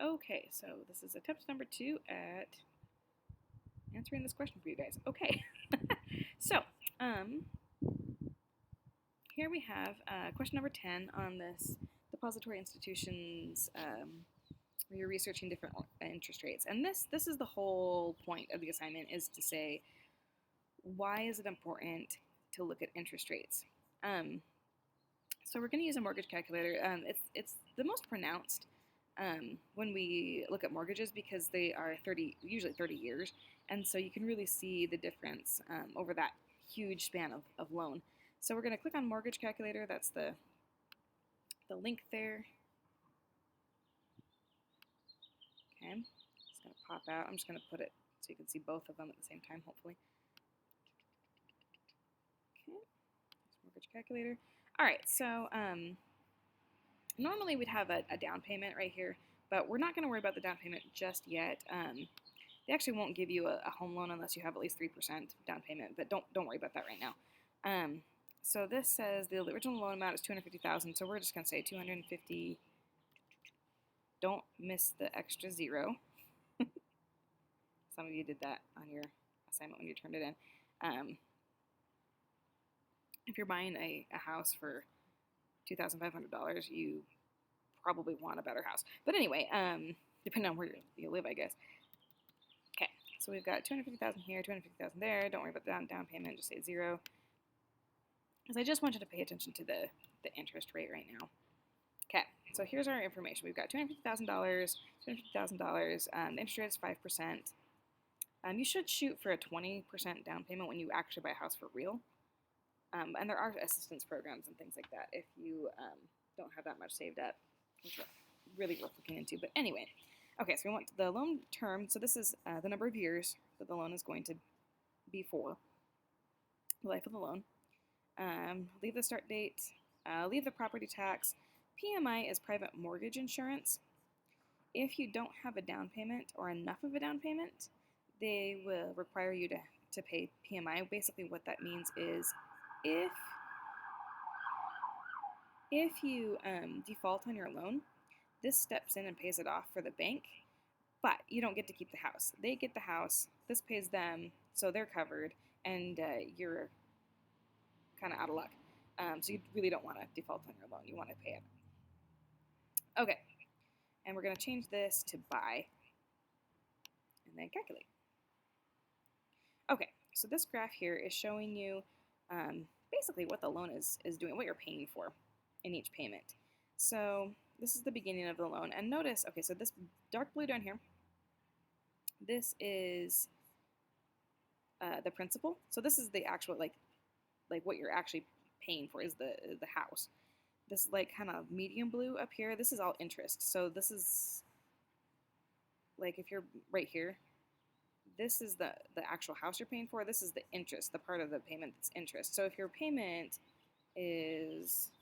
Okay, so this is attempt number 2 at answering this question for you guys. Okay, so here we have question number 10 on this depository institutions where you're researching different interest rates. And this is the whole point of the assignment, is to say, why is it important to look at interest rates? So we're going to use a mortgage calculator. It's the most pronounced when we look at mortgages because they are usually 30 years, and so you can really see the difference over that huge span of loan. So we're going to click on mortgage calculator. That's the link there. Okay, it's going to pop out. I'm just going to put it so you can see both of them at the same time, hopefully. Okay, mortgage calculator. All right, so normally we'd have a down payment right here, but we're not going to worry about the down payment just yet. They actually won't give you a home loan unless you have at least 3% down payment, but don't worry about that right now. So this says the original loan amount is $250,000, so we're just going to say $250,000. Don't miss the extra zero. Some of you did that on your assignment when you turned it in. If you're buying a house for $2,500, you probably want a better house. But anyway, depending on where you live, I guess. Okay, so we've got $250,000 here, $250,000 there. Don't worry about the down payment, just say zero. Because I just want you to pay attention to the interest rate right now. Okay, so here's our information. We've got $250,000, $250,000. The interest rate is 5%. You should shoot for a 20% down payment when you actually buy a house for real. And there are assistance programs and things like that if you don't have that much saved up, which are really worth looking into. But anyway, okay, so we want the loan term. So this is the number of years that the loan is going to be for, the life of the loan. Leave the start date, leave the property tax. PMI is private mortgage insurance. If you don't have a down payment or enough of a down payment, they will require you to pay PMI. Basically what that means is if you default on your loan, this steps in and pays it off for the bank, but you don't get to keep the house. They get the house, this pays them, so they're covered, and you're kind of out of luck. So you really don't want to default on your loan. You want to pay it. Okay, and we're going to change this to buy, and then calculate. Okay, so this graph here is showing you basically what the loan is doing, what you're paying for in each payment. So this is the beginning of the loan, and notice, okay, so this dark blue down here, this is the principal. So this is the actual like what you're actually paying for is the house. This like kind of medium blue up here, this is all interest. So this is like if you're right here, this is the actual house you're paying for. This is the interest, the part of the payment that's interest. So if your payment is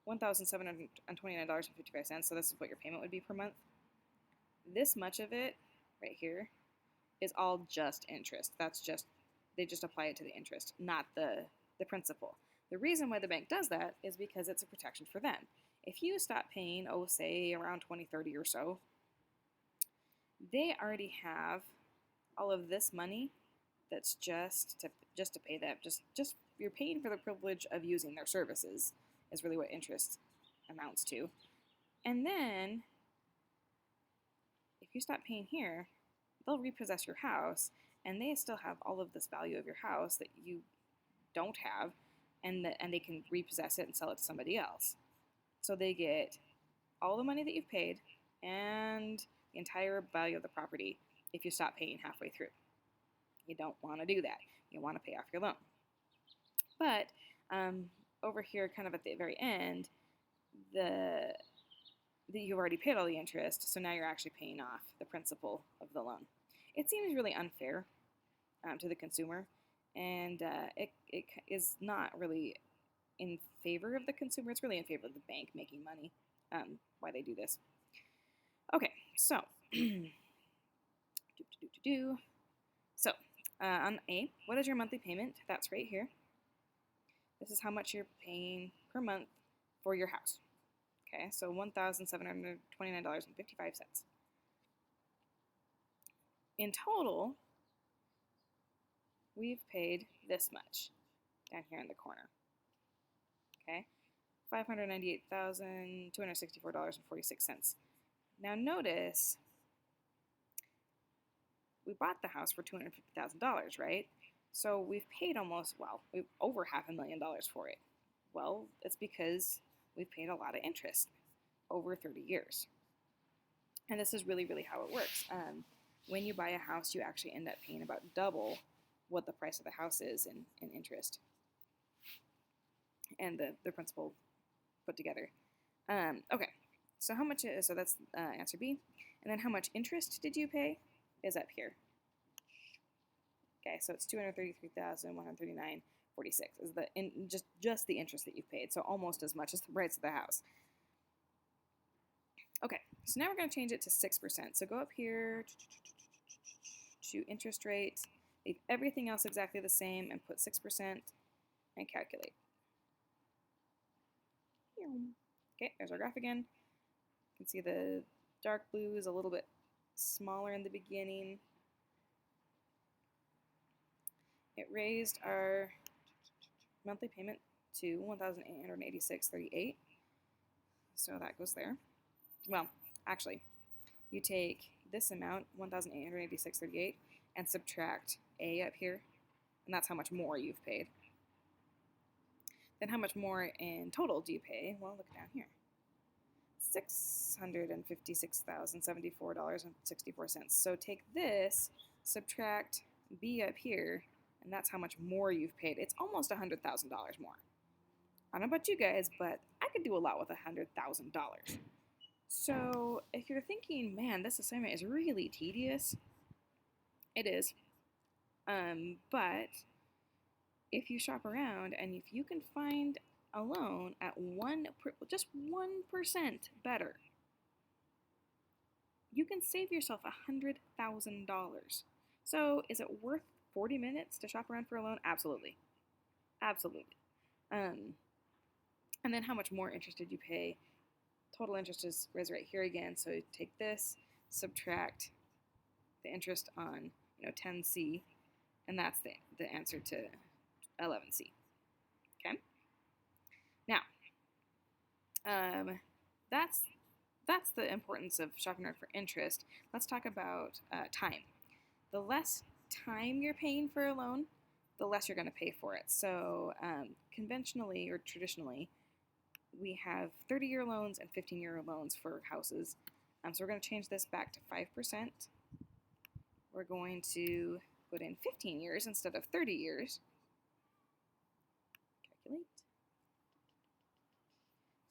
$1,729.55, so this is what your payment would be per month. This much of it right here is all just interest. That's just, they just apply it to the interest, not the principal. The reason why the bank does that is because it's a protection for them. If you stop paying, say around 2030 or so, they already have all of this money that's just to pay them. Just you're paying for the privilege of using their services is really what interest amounts to. And then if you stop paying here, they'll repossess your house, and they still have all of this value of your house that you don't have, and they can repossess it and sell it to somebody else. So they get all the money that you've paid and the entire value of the property if you stop paying halfway through. You don't want to do that. You want to pay off your loan. But over here, kind of at the very end, you've already paid all the interest, so now you're actually paying off the principal of the loan. It seems really unfair to the consumer, and it is not really in favor of the consumer. It's really in favor of the bank making money, why they do this. Okay, so So on A, what is your monthly payment? That's right here. This is how much you're paying per month for your house. Okay, so $1,729.55. in total, we've paid this much down here in the corner. Okay, $598,264.46. Now notice we bought the house for $250,000, right? So we've paid we've over $500,000 for it. Well, it's because we've paid a lot of interest over 30 years. And this is really, really how it works. When you buy a house, you actually end up paying about double what the price of the house is in interest and the principal put together. Okay, so how much so that's answer B. And then how much interest did you pay is up here. Okay, so it's $233,139.46 is just the interest that you've paid. So almost as much as the price of the house. Okay, so now we're going to change it to 6%. So go up here to interest rate, leave everything else exactly the same, and put 6% and calculate. Okay, there's our graph again. You can see the dark blue is a little bit smaller in the beginning. It raised our monthly payment to $1,886.38. So that goes there. Well, actually, you take this amount, $1,886.38, and subtract A up here, and that's how much more you've paid. Then how much more in total do you pay? Well, look down here. $656,074.64. So take this, subtract B up here, and that's how much more you've paid. It's almost $100,000 more. I don't know about you guys, but I could do a lot with $100,000. So if you're thinking, man, this assignment is really tedious, it is. But if you shop around and if you can find a loan at just 1% better, you can save yourself $100,000. So is it worth 40 minutes to shop around for a loan? Absolutely. Absolutely. And then how much more interest did you pay? Total interest is right here again. So take this, subtract the interest on 10C, and that's the answer to 11C. Okay. Now, that's the importance of shopping around for interest. Let's talk about time. The less time you're paying for a loan, the less you're going to pay for it. So conventionally or traditionally, we have 30-year loans and 15-year loans for houses. So we're going to change this back to 5%. We're going to put in 15 years instead of 30 years. Calculate.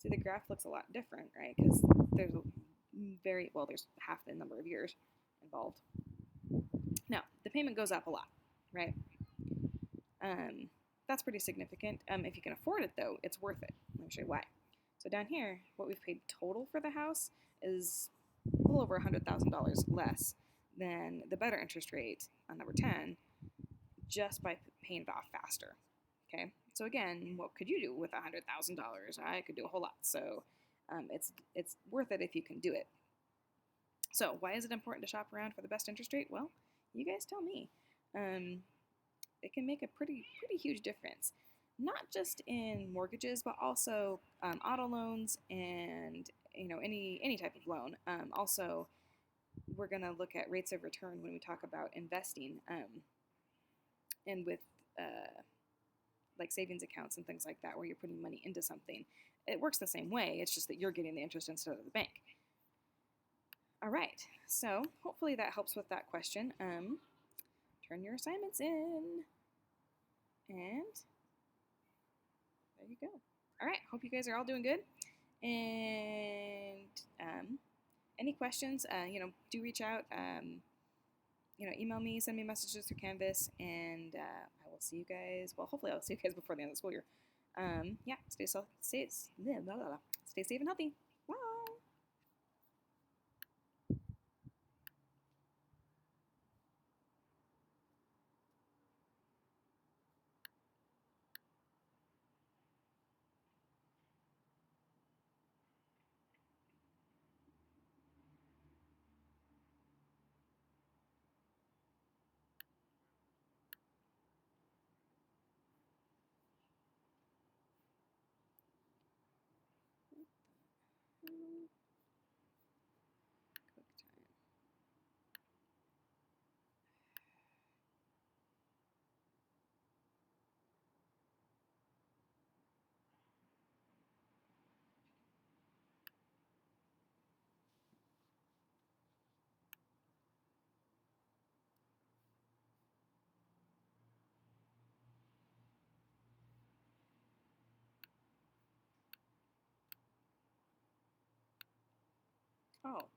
See, the graph looks a lot different, right? Because there's there's half the number of years involved. Now, the payment goes up a lot, right? That's pretty significant. If you can afford it, though, it's worth it. Let me show you why. So down here, what we've paid total for the house is a little over $100,000 less than the better interest rate on number 10 just by paying it off faster. Okay, so again, what could you do with $100,000? I could do a whole lot. So it's worth it if you can do it. So why is it important to shop around for the best interest rate? Well, you guys tell me. It can make a pretty huge difference, not just in mortgages, but also auto loans and any type of loan. Also, we're going to look at rates of return when we talk about investing, and with like savings accounts and things like that, where you're putting money into something. It works the same way. It's just that you're getting the interest instead of the bank. All right, so hopefully that helps with that question. Turn your assignments in, and there you go. All right, hope you guys are all doing good. And any questions, do reach out. Email me, send me messages through Canvas, and I will see you guys. Well, hopefully I'll see you guys before the end of the school year. Stay safe and healthy. Bye. Oh,